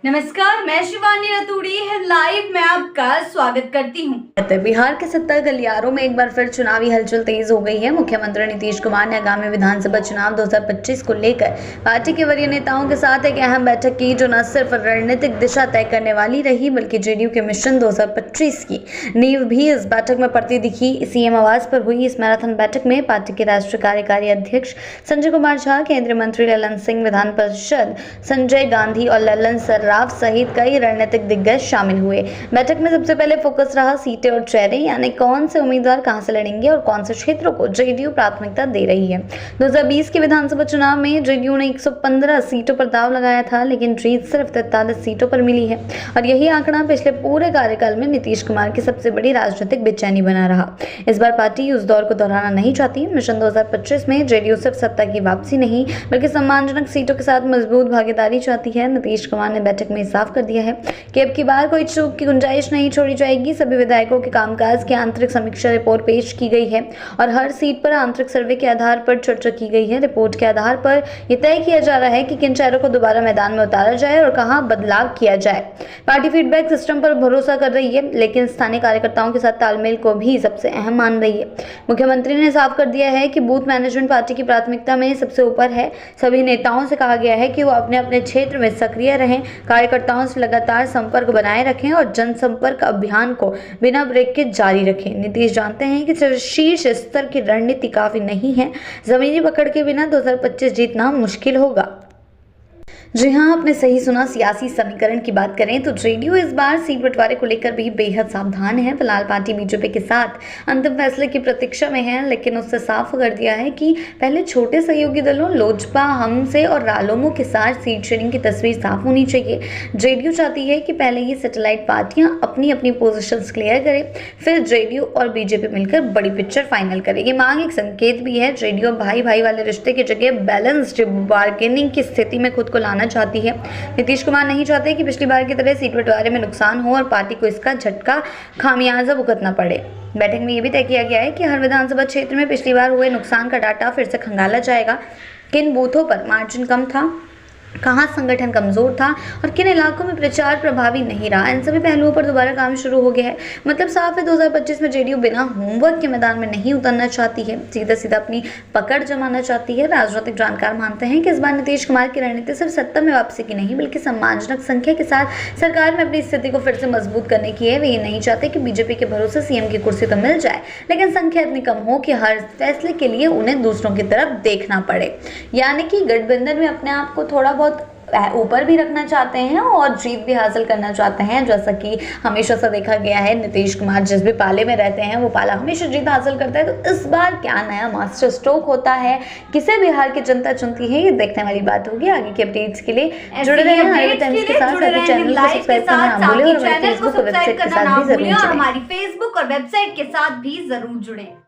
नमस्कार, मैं शिवानी रतूड़ी लाइव में आपका स्वागत करती हूँ। बिहार के 70 गलियारों में एक बार फिर चुनावी हलचल तेज हो गई है। मुख्यमंत्री नीतीश कुमार ने आगामी विधानसभा चुनाव 2025 को लेकर पार्टी के वरीय नेताओं के साथ एक अहम बैठक की, जो न सिर्फ रणनीतिक दिशा तय करने वाली रही, बल्कि जेडीयू के मिशन 2025 की नींव भी इस बैठक में पड़ती दिखी। सीएम आवास पर हुई इस मैराथन बैठक में पार्टी के राष्ट्रीय कार्यकारी अध्यक्ष संजय कुमार झा, केंद्रीय मंत्री ललन सिंह, विधान परिषद संजय गांधी और ललन सर्राफ सहित कई रणनीतिक दिग्गज शामिल हुए। बैठक में सबसे पहले फोकस रहा सीटें और चेहरे, यानी कौन से उम्मीदवार कहां से लड़ेंगे और कौन से क्षेत्रों को जेडीयू प्राथमिकता दे रही है। 2020 के विधानसभा चुनाव में जेडीयू ने 115 सीटों पर दांव लगाया था, लेकिन जीत सिर्फ 43 सीटों पर मिली है और यही आंकड़ा पिछले पूरे कार्यकाल में नीतीश कुमार की सबसे बड़ी राजनीतिक बेचैनी बना रहा। इस बार पार्टी उस दौर को दोहराना नहीं चाहती। मिशन 2025 में जेडीयू सिर्फ सत्ता की वापसी नहीं, बल्कि सम्मानजनक सीटों के साथ मजबूत भागीदारी चाहती है। नीतीश कुमार ने बैठक में साफ कर दिया है कि अब की बार कोई चूक की गुंजाइश नहीं छोड़ी जाएगी। सभी विधायकों के कामकाज की आंतरिक समीक्षा रिपोर्ट पेश की गई है और हर सीट पर आंतरिक सर्वे के आधार पर चर्चा की गई है। रिपोर्ट के आधार पर यह तय किया जा रहा है कि किन चेहरों को दोबारा मैदान में उतारा जाए और कहां बदलाव किया जाए। पार्टी फीडबैक सिस्टम पर भरोसा कर रही है, लेकिन स्थानीय कार्यकर्ताओं के साथ तालमेल को भी सबसे अहम मान रही है। मुख्यमंत्री ने साफ कर दिया है कि बूथ मैनेजमेंट पार्टी की प्राथमिकता में सबसे ऊपर है। सभी नेताओं से कहा गया है कि वो अपने अपने क्षेत्र में सक्रिय रहें, कार्यकर्ताओं से लगातार संपर्क बनाए रखें और जनसंपर्क अभियान को बिना ब्रेक के जारी रखें। नीतीश जानते हैं कि शीर्ष स्तर की रणनीति काफी नहीं है, जमीनी पकड़ के बिना 2025 जीतना मुश्किल होगा। जी हाँ, आपने सही सुना। सियासी समीकरण की बात करें तो जेडीयू इस बार सीट बंटवारे को लेकर भी बेहद सावधान है। फिलहाल पार्टी बीजेपी के साथ अंतिम फैसले की प्रतीक्षा में है, लेकिन उससे साफ कर दिया है कि पहले छोटे सहयोगी दलों लोजपा, हमसे और रालोमो के साथ सीट शेयरिंग की तस्वीर साफ होनी चाहिए। जेडीयू चाहती है कि पहले ये सैटेलाइट पार्टियां अपनी अपनी पोजीशंस क्लियर करें, फिर जेडीयू और बीजेपी मिलकर बड़ी पिक्चर फाइनल करें। ये मांग एक संकेत भी है। जेडीयू भाई भाई वाले रिश्ते की जगह बैलेंस्ड बार्गेनिंग की स्थिति में खुद को लाना चाहती है। नीतीश कुमार नहीं चाहते कि पिछली बार की तरह सीट बंटवारे में नुकसान हो और पार्टी को इसका झटका खामियाजा भुगतना पड़े। बैठक में यह भी तय किया गया है कि हर विधानसभा क्षेत्र में पिछली बार हुए नुकसान का डाटा फिर से खंगाला जाएगा। किन बूथों पर मार्जिन कम था, कहां संगठन कमजोर था और किन इलाकों में प्रचार प्रभावी नहीं रहा, इन सभी पहलुओं पर दोबारा काम शुरू हो गया है। मतलब साफ है, 2025 में जेडीयू बिना होमवर्क के मैदान में नहीं उतरना चाहती है, सीधा सीधा अपनी पकड़ जमाना चाहती है। राजनीतिक जानकार मानते हैं कि इस बार नीतीश कुमार की रणनीति सिर्फ सत्ता में वापसी की नहीं, बल्कि सम्मानजनक संख्या के साथ सरकार में अपनी स्थिति को फिर से मजबूत करने की है। वे ये नहीं चाहते कि बीजेपी के भरोसे सीएम की कुर्सी तो मिल जाए, लेकिन संख्या इतनी कम हो कि हर फैसले के लिए उन्हें दूसरों की तरफ देखना पड़े। यानी कि गठबंधन में अपने आप को थोड़ा बहुत ऊपर भी रखना चाहते हैं और जीत भी हासिल करना चाहते हैं। जैसा कि हमेशा से देखा गया है, नीतीश कुमार जिस भी पाले में रहते हैं वो पाला हमेशा जीत हासिल करता है। तो इस बार क्या नया मास्टर स्ट्रोक होता है, किसे बिहार की जनता चुनती है, ये देखने वाली बात होगी। आगे के अपडेट्स के लिए जुड़े रहें हमारे टाइम्स के साथ। चैनल को सब्सक्राइब करना ना भूलें और हमारी फेसबुक और वेबसाइट के साथ भी जरूर जुड़ें। हमारी फेसबुक और वेबसाइट के साथ भी जरूर जुड़ें।